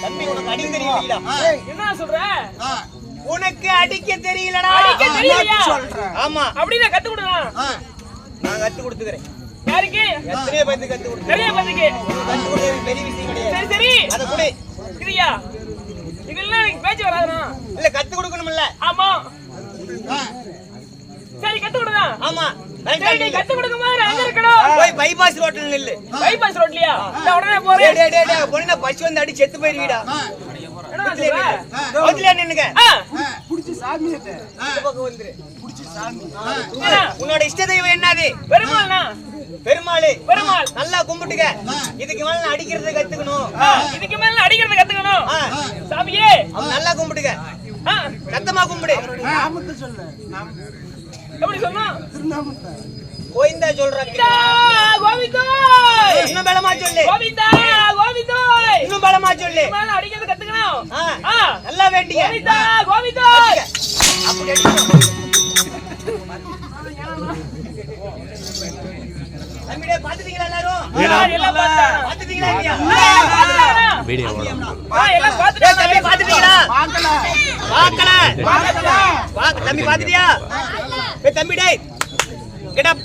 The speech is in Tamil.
தம்பி உனக்கு அடிக்க தெரியலடா. என்ன சொல்ற? உனக்கு அடிக்க தெரியலடா. அடிக்க தெரியலையா? ஆமா. அப்படினா கத்து கொடுடா. நான் கத்து கொடுத்துக்கறேன். யாருக்கு? எத்தனை பேருக்கு கத்து கொடுத்து? நிறைய பேருக்கு. கத்து கொடுக்கிறது பெரிய விஷயம் கிடையாது. சரி சரி. அத குடி. கிரியா. இதெல்லாம் எனக்கு பேச்சு வராதுனா? இல்ல கத்து கொடுக்கணும்ல. ஆமா. சரி கத்து கொடுடா. ஆமா. சரி நீ கத்து கொடுக்கும் போது நான் எங்க இருக்கணும்? போய் பைபாஸ் ரோட்ல நில்லு. பைபாஸ் ரோட்லயா? நான் உடனே போறேன். டேய் பொண்ணு பசி வந்து அடி செத்து போயிருவீடா. ரோட்ல நின்னுங்க. புடிச்சு சாமியட்ட. இந்த பக்கம் வந்துரு. புடிச்சு சாமி. உன்னோட இஷ்ட தெய்வம் என்னது? பெருமாள்னா? பெருமாள். பெருமாள். நல்லா கும்பிட்டுக்க. இதுக்கு மேல நான் அடிக்கிறத கத்துக்கணும். இதுக்கு மேல அடிக்கிறத கத்துக்கணும். சாமியே நல்லா கும்பிட்டுக்க. சத்தமா கும்பிடு. நாமத்தை சொல்லு. எப்படி சொன்னா? திருநாமத்தை. கோவிந்தா சொல்றாங்க. கோவிந்தா. இன்னும் பலமா சொல்லு. கோவிந்தா கோவிந்தா. இன்னும் பலமா சொல்லு. மேல அடிக்கிறத கத்துக்கணும். நல்லா வேண்டிய. கோவிந்தா கோவிந்தா. அப்படி அடிக்கணும். தம்பிடே பாத்துட்டீங்களா எல்லாரும்? எல்லாம் பாத்துட்டாங்க. பாத்துட்டீங்களா இல்லையா? வீடியோ ஓடுது. எல்லாம் பாத்துட்டாங்க. தம்பி பாத்துட்டீங்களா? பார்க்கல. பார்க்கல. பார்க்கல. தம்பி பாத்துட்டியா? தம்பி டேய் கெட் அப்.